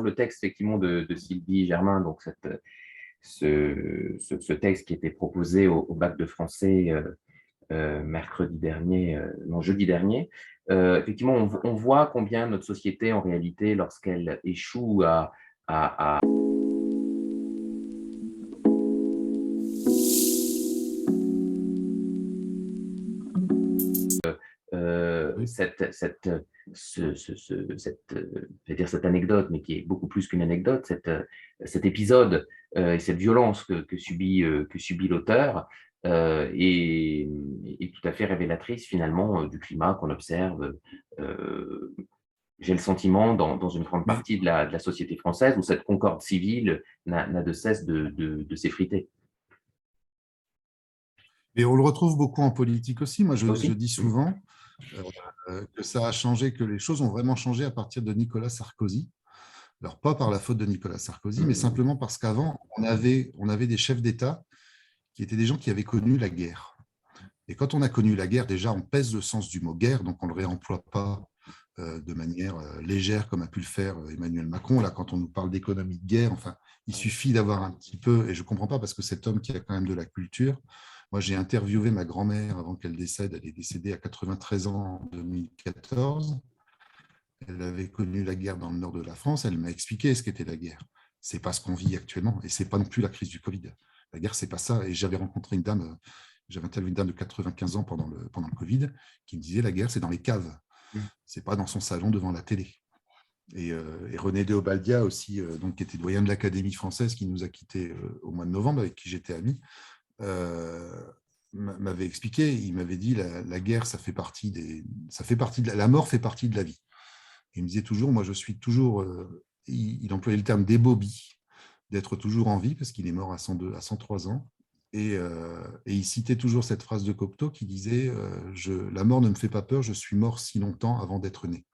sur le texte effectivement de Sylvie Germain, donc ce texte qui était proposé au bac de français mercredi dernier, non, jeudi dernier. Effectivement, on voit combien notre société, en réalité, lorsqu'elle échoue à Oui. je vais dire cette anecdote, mais qui est beaucoup plus qu'une anecdote, cet épisode et cette violence que subit l'auteur est tout à fait révélatrice finalement du climat qu'on observe. euh, j'ai le sentiment dans une grande Mais, partie de la société française où cette concorde civile n'a de cesse de s'effriter. mais on le retrouve beaucoup en politique aussi. Moi, je Aussi. dis souvent que ça a changé, que les choses ont vraiment changé à partir de Nicolas Sarkozy. Alors, pas par la faute de Nicolas Sarkozy, mais simplement parce qu'avant, on avait des chefs d'État qui étaient des gens qui avaient connu la guerre. Et quand on a connu la guerre, déjà, on pèse le sens du mot guerre, donc on ne le réemploie pas de manière légère comme a pu le faire Emmanuel Macron. Là, quand on nous parle d'économie de guerre, enfin, il suffit d'avoir un petit peu, et je ne comprends pas parce que cet homme qui a quand même de la culture, moi j'ai interviewé ma grand-mère avant qu'elle décède, elle est décédée à 93 ans en 2014, elle avait connu la guerre dans le nord de la France, elle m'a expliqué ce qu'était la guerre. C'est pas ce qu'on vit actuellement, et c'est pas non plus la crise du Covid. La guerre, c'est pas ça. Et j'avais rencontré une dame, j'avais interviewé une dame de 95 ans pendant le Covid, qui me disait la guerre, c'est dans les caves, c'est pas dans son salon devant la télé. Et René Déobaldia aussi, donc, qui était doyen de l'Académie française, qui nous a quittés au mois de novembre, avec qui j'étais ami, euh, m'avait expliqué, il m'avait dit la guerre, ça fait partie la mort fait partie de la vie. Il me disait toujours, moi je suis toujours, il employait le terme d'ébobie, d'être toujours en vie, parce qu'il est mort à 102, à 103 ans. Et il citait toujours cette phrase de Cocteau qui disait la mort ne me fait pas peur, je suis mort si longtemps avant d'être né.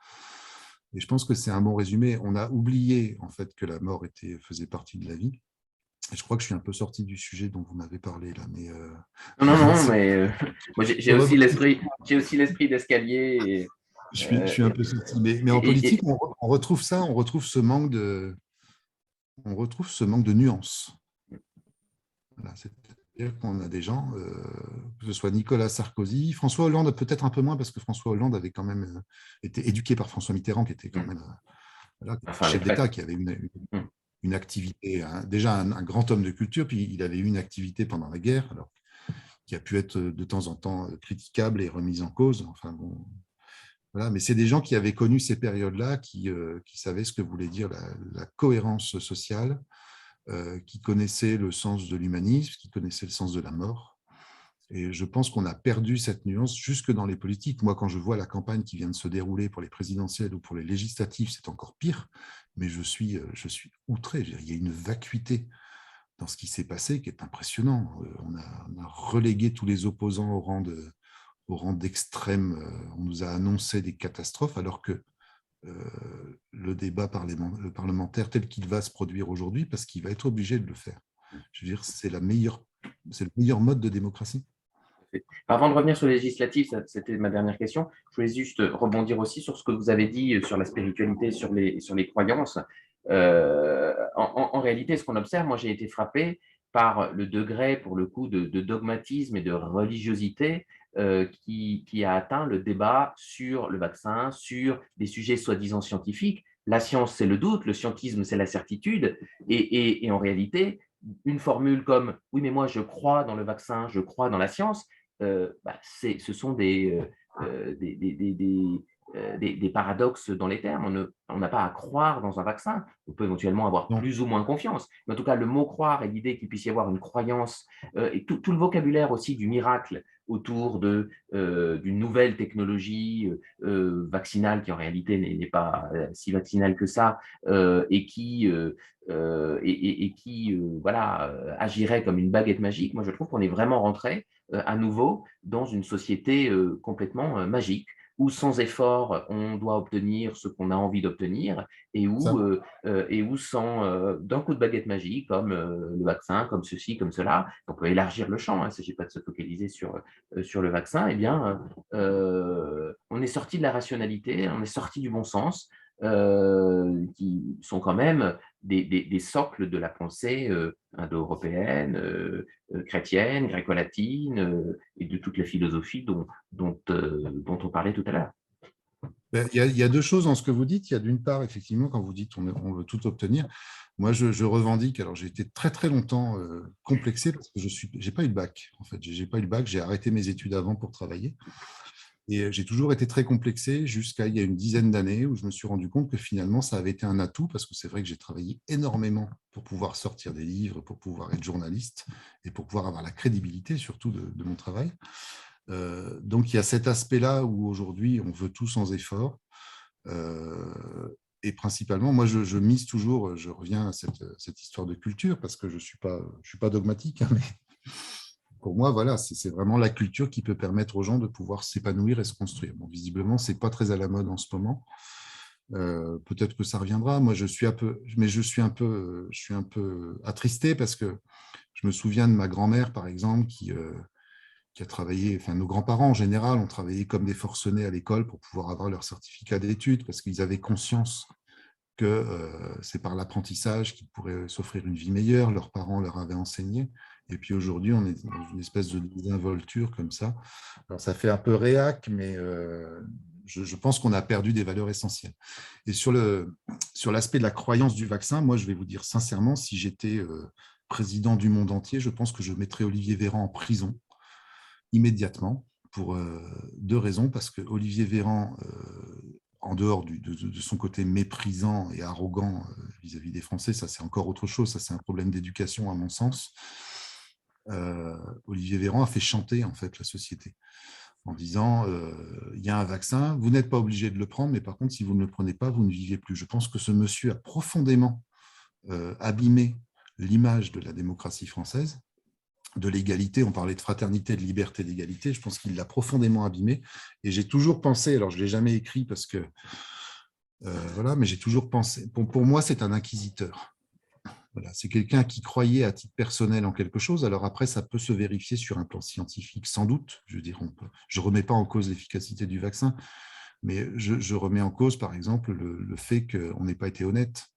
Et je pense que c'est un bon résumé. On a oublié en fait que la mort faisait partie de la vie. Et je crois que je suis un peu sorti du sujet dont vous m'avez parlé là, mais Non, non, non, c'est mais moi j'ai aussi l'esprit d'escalier. je suis un peu sorti. Mais Et, en et- politique, et- on retrouve ça, on retrouve ce manque de nuance. Voilà, c'est-à-dire qu'on a des gens, que ce soit Nicolas Sarkozy, François Hollande, peut-être un peu moins, parce que François Hollande avait quand même été éduqué par François Mitterrand, qui était quand même voilà, enfin, les chef d'État, traites. qui avait Hum. une activité, déjà un grand homme de culture, puis il avait eu une activité pendant la guerre, alors, qui a pu être de temps en temps critiquable et remise en cause. Enfin, bon, voilà, mais c'est des gens qui avaient connu ces périodes-là, qui savaient ce que voulait dire la cohérence sociale, qui connaissaient le sens de l'humanisme, qui connaissaient le sens de la mort. Et je pense qu'on a perdu cette nuance jusque dans les politiques. Moi, quand je vois la campagne qui vient de se dérouler pour les présidentielles ou pour les législatives, c'est encore pire. Mais je suis outré. Il y a une vacuité dans ce qui s'est passé qui est impressionnant. On a relégué tous les opposants au rang d'extrême. On nous a annoncé des catastrophes alors que le débat parlementaire tel qu'il va se produire aujourd'hui, parce qu'il va être obligé de le faire. Je veux dire, c'est le meilleur mode de démocratie. Avant de revenir sur les législatives, c'était ma dernière question. Je voulais juste rebondir aussi sur ce que vous avez dit sur la spiritualité, sur les croyances. En réalité, ce qu'on observe, moi j'ai été frappé par le degré, pour le coup, de dogmatisme et de religiosité qui a atteint le débat sur le vaccin, sur des sujets soi-disant scientifiques. La science, c'est le doute, le scientisme, c'est la certitude. Et en réalité, une formule comme oui, mais moi je crois dans le vaccin, je crois dans la science, ce sont des paradoxes dans les termes. On n'a pas à croire dans un vaccin. On peut éventuellement avoir Non, plus ou moins confiance. Mais en tout cas, le mot croire et l'idée qu'il puisse y avoir une croyance, et tout le vocabulaire aussi du miracle autour d'une nouvelle technologie vaccinale qui en réalité n'est pas si vaccinale que ça, et qui voilà, agirait comme une baguette magique. Moi, je trouve qu'on est vraiment rentré à nouveau dans une société complètement magique, où sans effort, on doit obtenir ce qu'on a envie d'obtenir, ça. et où d'un coup de baguette magique, comme le vaccin, comme ceci, comme cela, on peut élargir le champ, hein, il ne s'agit pas de se focaliser sur le vaccin, eh bien, on est sorti de la rationalité, on est sorti du bon sens, qui sont quand même des socles de la pensée indo-européenne, chrétienne, gréco-latine et de toute la philosophie dont on parlait tout à l'heure. Ben, il y a deux choses dans ce que vous dites. Il y a d'une part, effectivement, quand vous dites on veut tout obtenir, moi je revendique, alors j'ai été très très longtemps complexé parce que j'ai pas eu le bac, en fait. J'ai pas eu le bac, j'ai arrêté mes études avant pour travailler. Et j'ai toujours été très complexé jusqu'à il y a une dizaine d'années où je me suis rendu compte que finalement, ça avait été un atout parce que c'est vrai que j'ai travaillé énormément pour pouvoir sortir des livres, pour pouvoir être journaliste et pour pouvoir avoir la crédibilité surtout de mon travail. Donc, il y a cet aspect-là où aujourd'hui, on veut tout sans effort. Et principalement, moi, je mise toujours, je reviens à cette histoire de culture parce que je suis pas dogmatique, hein, mais pour moi, voilà, c'est vraiment la culture qui peut permettre aux gens de pouvoir s'épanouir et se construire. Bon, visiblement, c'est pas très à la mode en ce moment. Peut-être que ça reviendra. Moi, je suis un peu, mais je suis un peu attristé parce que je me souviens de ma grand-mère, par exemple, qui a travaillé, enfin, nos grands-parents en général ont travaillé comme des forcenés à l'école pour pouvoir avoir leur certificat d'études parce qu'ils avaient conscience que c'est par l'apprentissage qu'ils pourraient s'offrir une vie meilleure. Leurs parents leur avaient enseigné. Et puis aujourd'hui, on est dans une espèce de désinvolture comme ça. Alors, ça fait un peu réac, mais je pense qu'on a perdu des valeurs essentielles. Et sur l'aspect de la croyance du vaccin, moi, je vais vous dire sincèrement, si j'étais président du monde entier, je pense que je mettrais Olivier Véran en prison immédiatement pour deux raisons. Parce que Olivier Véran, en dehors de son côté méprisant et arrogant vis-à-vis des Français, ça c'est encore autre chose, ça c'est un problème d'éducation à mon sens. Olivier Véran a fait chanter en fait la société en disant il y a un vaccin, vous n'êtes pas obligé de le prendre, mais par contre si vous ne le prenez pas, vous ne vivez plus. Je pense que ce monsieur a profondément abîmé l'image de la démocratie française, de l'égalité, on parlait de fraternité, de liberté, d'égalité, je pense qu'il l'a profondément abîmé. Et j'ai toujours pensé, alors je ne l'ai jamais écrit parce que, voilà, mais j'ai toujours pensé, pour moi, c'est un inquisiteur. Voilà, c'est quelqu'un qui croyait à titre personnel en quelque chose. Alors après, ça peut se vérifier sur un plan scientifique, sans doute. Je veux dire, je ne remets pas en cause l'efficacité du vaccin, mais je remets en cause, par exemple, le fait qu'on n'ait pas été honnête.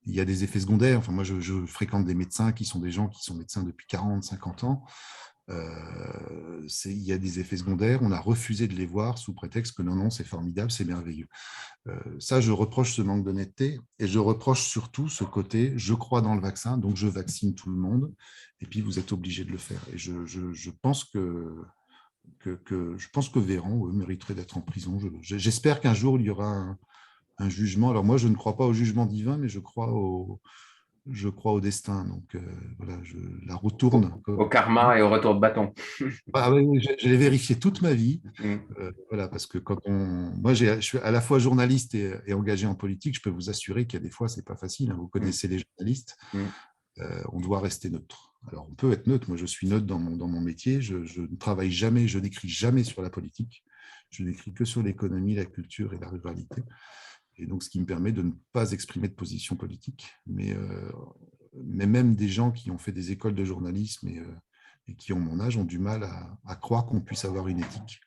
Il y a des effets secondaires. Enfin, moi, je fréquente des médecins qui sont des gens qui sont médecins depuis 40, 50 ans. Il y a des effets secondaires. On a refusé de les voir sous prétexte que non, non, c'est formidable, c'est merveilleux. Ça, je reproche ce manque d'honnêteté et je reproche surtout ce côté je crois dans le vaccin, donc je vaccine tout le monde et puis vous êtes obligé de le faire. Et je pense je pense que Véran mériterait d'être en prison. J'espère qu'un jour il y aura un jugement. Alors moi, je ne crois pas au jugement divin, mais je crois au destin. Donc voilà, la retourne. Au karma et au retour de bâton. Ah oui, oui, je l'ai vérifié toute ma vie. Mm. Voilà, parce que moi, je suis à la fois journaliste et engagé en politique. Je peux vous assurer qu'il y a des fois, c'est pas facile, hein. Vous connaissez les journalistes. Mm. On doit rester neutre. Alors, on peut être neutre. Moi, je suis neutre dans mon métier. Je ne travaille jamais, je n'écris jamais sur la politique. Je n'écris que sur l'économie, la culture et la ruralité. Et donc, ce qui me permet de ne pas exprimer de position politique. Mais même des gens qui ont fait des écoles de journalisme et qui ont mon âge ont du mal à croire qu'on puisse avoir une éthique.